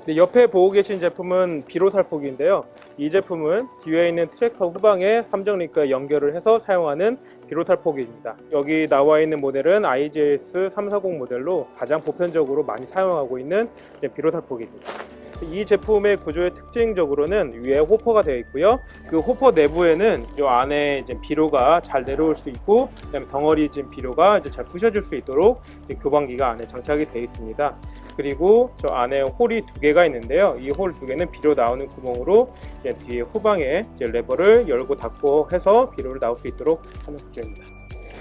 네, 옆에 보고 계신 제품은 비로살포기인데요. 이 제품은 뒤에 있는 트랙터 후방에 삼정링크에 연결을 해서 사용하는 비로살포기입니다. 여기 나와 있는 모델은 IGS 340 모델로 가장 보편적으로 많이 사용하고 있는 비로살포기입니다. 이 제품의 구조의 특징적으로는 위에 호퍼가 되어 있고요. 그 호퍼 내부에는 이 안에 이제 비료가 잘 내려올 수 있고, 그다음에 덩어리진 비료가 이제 잘 부셔질 수 있도록 이제 교반기가 안에 장착이 되어 있습니다. 그리고 저 안에 홀이 두 개가 있는데요. 이 홀 두 개는 비료 나오는 구멍으로 이제 뒤에 후방에 이제 레버를 열고 닫고 해서 비료를 나올 수 있도록 하는 구조입니다.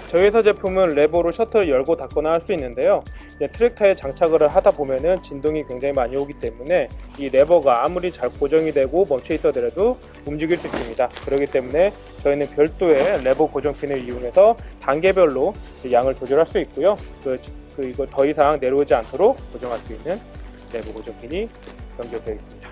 저희 회사 제품은 레버로 셔터를 열고 닫거나 할 수 있는데요. 트랙터에 장착을 하다 보면은 진동이 굉장히 많이 오기 때문에 이 레버가 아무리 잘 고정이 되고 멈춰 있더라도 움직일 수 있습니다. 그렇기 때문에 저희는 별도의 레버 고정핀을 이용해서 단계별로 양을 조절할 수 있고요. 이거 더 이상 내려오지 않도록 고정할 수 있는 레버 고정핀이 연결되어 있습니다.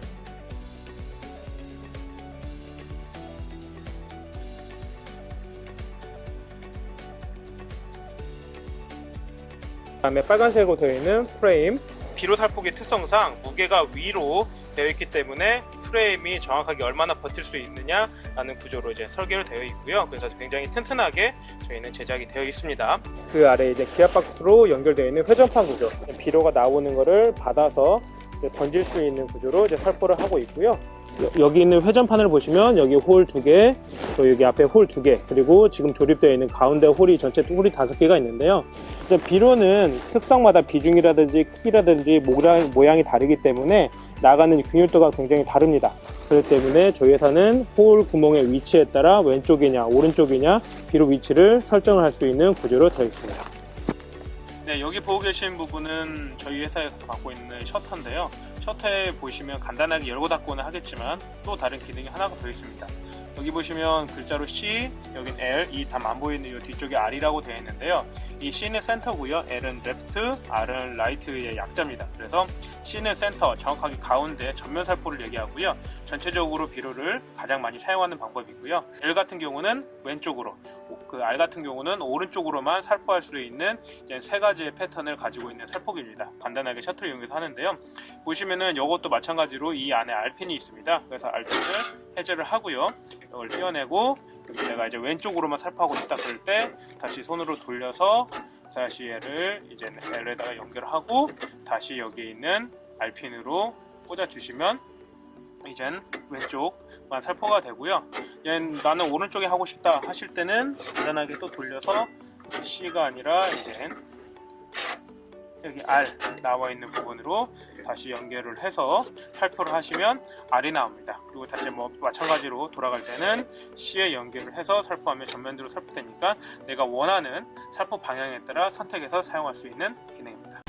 다음에 빨간색으로 되어 있는 프레임, 비로살포기 특성상 무게가 위로 되어 있기 때문에 프레임이 정확하게 얼마나 버틸 수 있느냐라는 구조로 이제 설계를 되어 있고요. 그래서 굉장히 튼튼하게 저희는 제작이 되어 있습니다. 그 아래 이제 기압박스로 연결되어 있는 회전판 구조, 비료가 나오는 것을 받아서 이제 던질 수 있는 구조로 이제 살포를 하고 있고요. 여기 있는 회전판을 보시면 여기 홀 2개, 또 여기 앞에 홀 2개, 그리고 지금 조립되어 있는 가운데 홀이 전체 홀이 5개가 있는데요. 이제 비료는 특성마다 비중이라든지 크기라든지 모양이 다르기 때문에 나가는 균일도가 굉장히 다릅니다. 그렇기 때문에 저희 회사는 홀 구멍의 위치에 따라 왼쪽이냐 오른쪽이냐 비료 위치를 설정을 할 수 있는 구조로 되어 있습니다. 네, 여기 보고 계신 부분은 저희 회사에서 갖고 있는 셔터인데요. 셔터에 보시면 간단하게 열고 닫고는 하겠지만 또 다른 기능이 하나가 더 있습니다. 여기 보시면 글자로 C, 여긴 L, 이 담 안 보이는 이 뒤쪽에 R이라고 되어 있는데요. 이 C는 센터고요, L은 레프트, R은 라이트의 약자입니다. 그래서 C는 센터, 정확하게 가운데 전면 살포를 얘기하고요. 전체적으로 비료를 가장 많이 사용하는 방법이고요. L 같은 경우는 왼쪽으로, 그 R 같은 경우는 오른쪽으로만 살포할 수 있는 이제 세 가지의 패턴을 가지고 있는 살포기입니다. 간단하게 셔틀을 이용해서 하는데요. 보시면은 이것도 마찬가지로 이 안에 R핀이 있습니다. 그래서 R핀을 해제를 하고요. 이걸 떼어내고 내가 이제 왼쪽으로만 살포하고 싶다 그럴 때 다시 손으로 돌려서 다시 얘를 이제 L에다가 연결하고 다시 여기 있는 R핀으로 꽂아 주시면 이젠 왼쪽만 살포가 되고요. 나는 오른쪽에 하고 싶다 하실 때는 간단하게 또 돌려서 C가 아니라 이젠 여기 R 나와 있는 부분으로 다시 연결을 해서 살포를 하시면 R이 나옵니다. 그리고 다시 마찬가지로 돌아갈 때는 C에 연결을 해서 살포하면 전면으로 살포되니까 내가 원하는 살포 방향에 따라 선택해서 사용할 수 있는 기능입니다.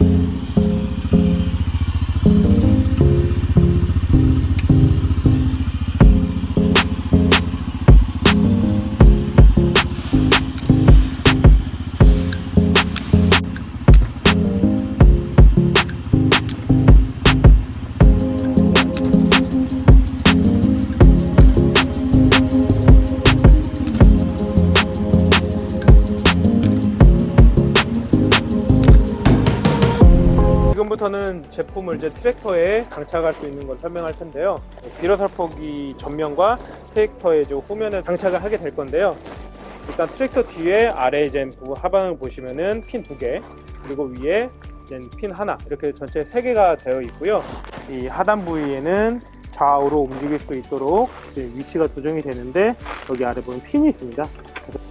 지금부터는 제품을 이제 트랙터에 장착할 수 있는 걸 설명할 텐데요. 비료살포기 전면과 트랙터의 후면에 장착을 하게 될 건데요. 일단 트랙터 뒤에 아래 이제 하방을 보시면은 핀 2개, 그리고 위에 이제 핀 하나, 이렇게 전체 3개가 되어 있고요. 이 하단 부위에는 좌우로 움직일 수 있도록 위치가 조정이 되는데 여기 아래 보면 핀이 있습니다.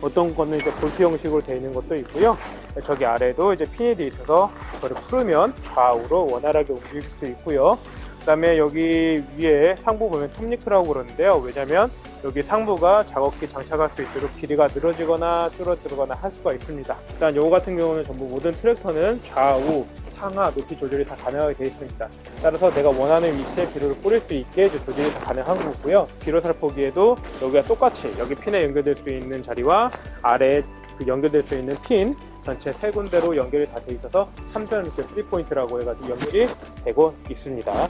어떤 거는 이제 볼트 형식으로 되어 있는 것도 있고요. 저기 아래도 이제 핀이 되어 있어서 그걸 풀면 좌우로 원활하게 움직일 수 있고요. 그 다음에 여기 위에 상부 보면 톱니크라고 그러는데요. 왜냐면 여기 상부가 작업기 장착할 수 있도록 길이가 늘어지거나 줄어들거나 할 수가 있습니다. 일단 요거 같은 경우는 전부 모든 트랙터는 좌우 상하 높이 조절이 다 가능하게 되어 있습니다. 따라서 내가 원하는 위치에 비료를 뿌릴 수 있게 조절이 다 가능한 거고요. 비료 살포기에도 여기가 똑같이 여기 핀에 연결될 수 있는 자리와 아래에 연결될 수 있는 핀 전체 3군데로 연결이 다 되어 있어서 3전 이렇게 3포인트라고 해가지고 연결이 되고 있습니다.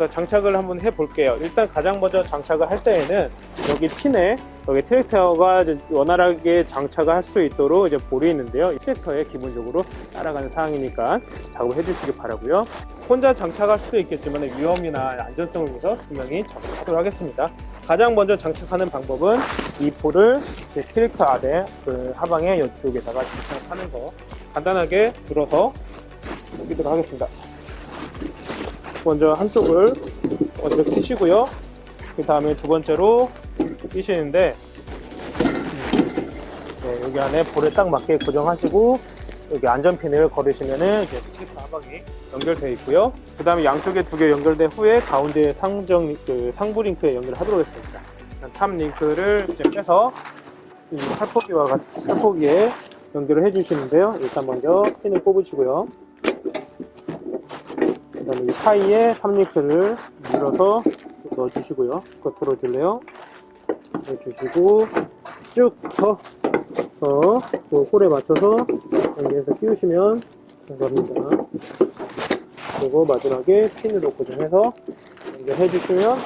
그래서 장착을 한번 해볼게요. 일단 가장 먼저 장착을 할 때에는 여기 핀에 여기 트랙터가 원활하게 장착을 할 수 있도록 이제 볼이 있는데요. 트랙터에 기본적으로 따라가는 사항이니까 작업을 해주시기 바라고요. 혼자 장착할 수도 있겠지만 위험이나 안전성을 위해서 분명히 작업하도록 하겠습니다. 가장 먼저 장착하는 방법은 이 볼을 이제 트랙터 아래 그 하방에 이쪽에다가 장착하는 거 간단하게 들어서 보도록 하겠습니다. 먼저 한쪽을 먼저 끼시고요. 그 다음에 두 번째로 끼시는데 네, 여기 안에 볼에 딱 맞게 고정하시고 여기 안전핀을 걸으시면은 이제 트랙터 하방이 연결되어 있고요. 그 다음에 양쪽에 두 개 연결된 후에 가운데 상부 링크에 연결하도록 했습니다. 탑 링크를 이제 빼서 이 살포기에 연결을 해주시는데요. 일단 먼저 핀을 뽑으시고요. 그 다음에 이 사이에 탑 링크를 밀어서 넣어주시고요. 겉으로 들래요. 넣어주시고 쭉 그 홀에 맞춰서 연결해서 끼우시면 된 겁니다. 그리고 마지막에 핀으로 고정해서 연결해 주시면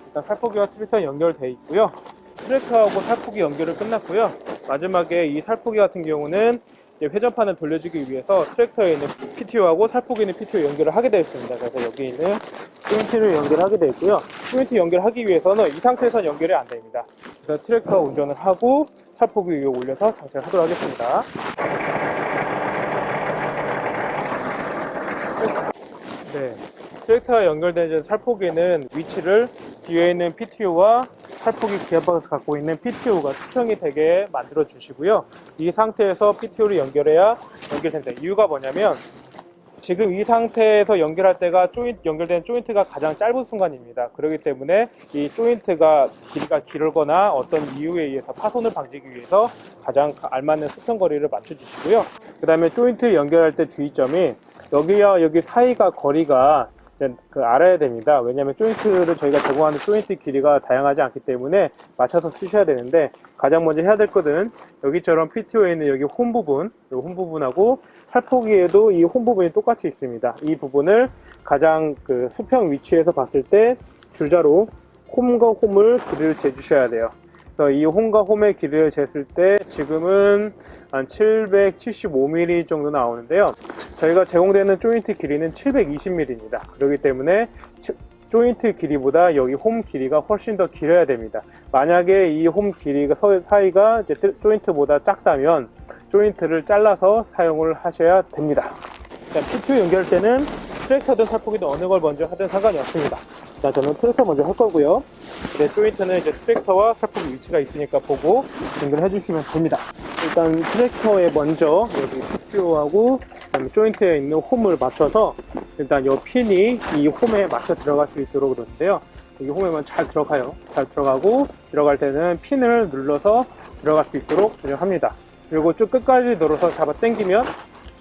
일단 살포기와 트랙터 연결되어 있고요. 트랙터하고 살포기 연결을 끝났고요. 마지막에 이 살포기 같은 경우는 회전판을 돌려주기 위해서 트랙터에 있는 PTO하고 살포기에 있는 PTO 연결을 하게 되어 있습니다. 그래서 여기 있는 조인트를 연결하게 되어 있고요. 조인트 연결하기 위해서는 이 상태에서 연결이 안 됩니다. 그래서 트랙터 운전을 하고 살포기 위에 올려서 장착을 하도록 하겠습니다. 네, 트랙터와 연결된 살포기는 위치를 뒤에 있는 PTO와 살포기 기압박에서 갖고 있는 PTO가 수평이 되게 만들어 주시고요. 이 상태에서 PTO를 연결해야 연결된다. 이유가 뭐냐면 지금 이 상태에서 연결할 때가 연결된 조인트가 가장 짧은 순간입니다. 그렇기 때문에 이 조인트가 길이가 길거나 어떤 이유에 의해서 파손을 방지하기 위해서 가장 알맞는 수평거리를 맞춰주시고요. 그 다음에 조인트 연결할 때 주의점이 여기와 여기 사이가 거리가 알아야 됩니다. 왜냐하면 조인트를 저희가 제공하는 조인트 길이가 다양하지 않기 때문에 맞춰서 쓰셔야 되는데 가장 먼저 해야 될 것은 여기처럼 PTO에 있는 여기 홈 부분하고 살포기에도 이 홈 부분이 똑같이 있습니다. 이 부분을 가장 그 수평 위치에서 봤을 때 줄자로 홈과 홈을 길이를 재주셔야 돼요. 그래서 이 홈과 홈의 길이를 쟀을 때 지금은 한 775mm 정도 나오는데요. 저희가 제공되는 조인트 길이는 720mm입니다. 그렇기 때문에 조인트 길이보다 여기 홈 길이가 훨씬 더 길어야 됩니다. 만약에 이 홈 길이가 사이가 이제 조인트보다 작다면 조인트를 잘라서 사용을 하셔야 됩니다. PTO 연결할 때는 트랙터든 살포기든 어느 걸 먼저 하든 상관이 없습니다. 자, 저는 트랙터 먼저 할 거고요. 네, 조인트는 이제 트랙터와 살포기 위치가 있으니까 보고 연결해 주시면 됩니다. 일단 트랙터에 먼저 여기 PTO하고 조인트에 있는 홈을 맞춰서 일단 이 핀이 이 홈에 맞춰 들어갈 수 있도록 그러는데요. 이 홈에만 잘 들어가요. 잘 들어가고 들어갈 때는 핀을 눌러서 들어갈 수 있도록 합니다. 그리고 쭉 끝까지 눌러서 잡아 당기면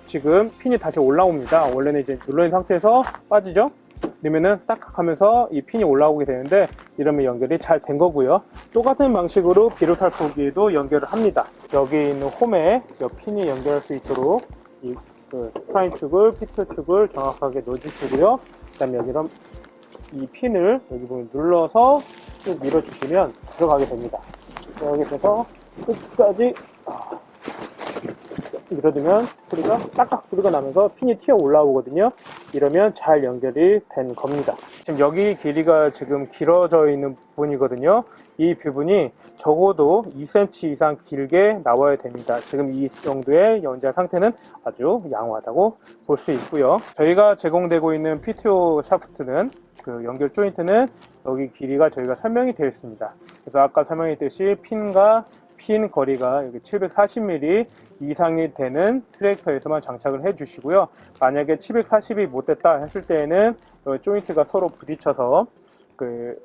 지금 핀이 다시 올라옵니다. 원래는 이제 눌러있는 상태에서 빠지죠? 그러면은 딱 하면서 이 핀이 올라오게 되는데 이러면 연결이 잘 된 거고요. 똑같은 방식으로 비료 살포기에도 연결을 합니다. 여기 있는 홈에 이 핀이 연결할 수 있도록 이 프라임 축을, 피트 축을 정확하게 넣어주시고요. 그 다음에 여기로 이 핀을 여기 보면 눌러서 쭉 밀어주시면 들어가게 됩니다. 여기서 끝까지 밀어두면 소리가 딱딱 소리가 나면서 핀이 튀어 올라오거든요. 이러면 잘 연결이 된 겁니다. 지금 여기 길이가 지금 길어져 있는 부분이거든요. 이 부분이 적어도 2cm 이상 길게 나와야 됩니다. 지금 이 정도의 연자 상태는 아주 양호하다고 볼 수 있고요. 저희가 제공되고 있는 PTO 샤프트는 그 연결 조인트는 여기 길이가 저희가 설명이 되어 있습니다. 그래서 아까 설명했듯이 핀 거리가 여기 740mm 이상이 되는 트랙터에서만 장착을 해 주시고요. 만약에 740이 못 됐다 했을 때에는 조인트가 서로 부딪혀서 그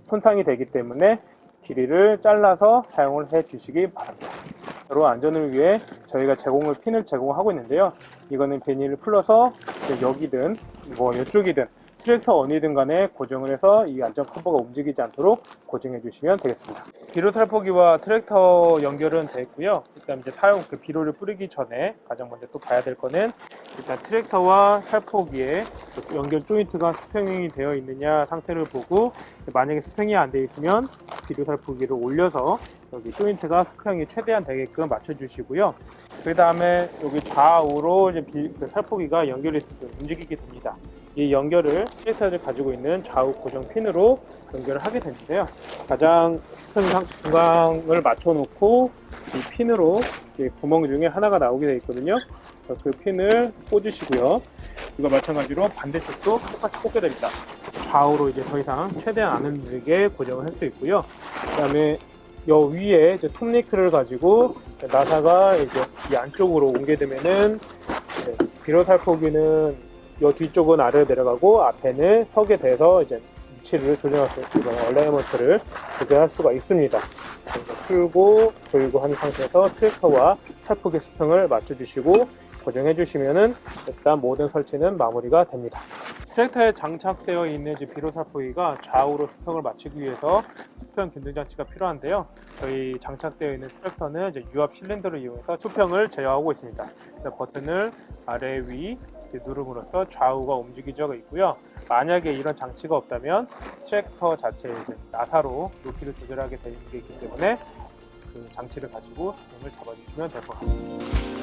손상이 되기 때문에 길이를 잘라서 사용을 해 주시기 바랍니다. 여러 안전을 위해 저희가 핀을 제공하고 있는데요. 이거는 비닐을 풀러서 여기든 뭐 이쪽이든 트랙터 어디든 간에 고정을 해서 이 안전 커버가 움직이지 않도록 고정해 주시면 되겠습니다. 비료 살포기와 트랙터 연결은 됐고요. 그다음 이제 비료를 뿌리기 전에 가장 먼저 또 봐야 될 거는 일단 트랙터와 살포기에 연결 조인트가 수평이 되어 있느냐 상태를 보고, 만약에 수평이 안 되어 있으면 비료 살포기를 올려서 여기 조인트가 수평이 최대한 되게끔 맞춰 주시고요. 그 다음에 여기 좌우로 이제 살포기가 연결이 움직이게 됩니다. 이 연결을 트랙터를 가지고 있는 좌우 고정 핀으로 연결을 하게 되는데요. 가장 큰 중앙을 맞춰 놓고 이 핀으로 구멍 중에 하나가 나오게 되어 있거든요. 그 핀을 꽂으시고요. 이거 마찬가지로 반대쪽도 똑같이 꽂게 됩니다. 좌우로 이제 더 이상 최대한 안 흔들리게 고정을 할 수 있고요. 그 다음에 요 위에 이제 톱니크를 가지고 나사가 이제 이 안쪽으로 옮게 되면은 비료 살포기는 요 뒤쪽은 아래로 내려가고 앞에는 서게 돼서 이제 위치를 조정할 수 있는 얼라이먼트를 조절할 수가 있습니다. 풀고 조이고 하는 상태에서 트랙터와 살포기 수평을 맞춰주시고 고정해 주시면은 일단 모든 설치는 마무리가 됩니다. 트랙터에 장착되어 있는 비료 살포기가 좌우로 수평을 맞추기 위해서 수평 균등 장치가 필요한데요. 저희 장착되어 있는 트랙터는 이제 유압 실린더를 이용해서 수평을 제어하고 있습니다. 버튼을 아래 위 누름으로써 좌우가 움직이져 있고요. 만약에 이런 장치가 없다면 트랙터 자체에 나사로 높이를 조절하게 되는 게 있기 때문에 그 장치를 가지고 수평을 잡아주시면 될 것 같습니다.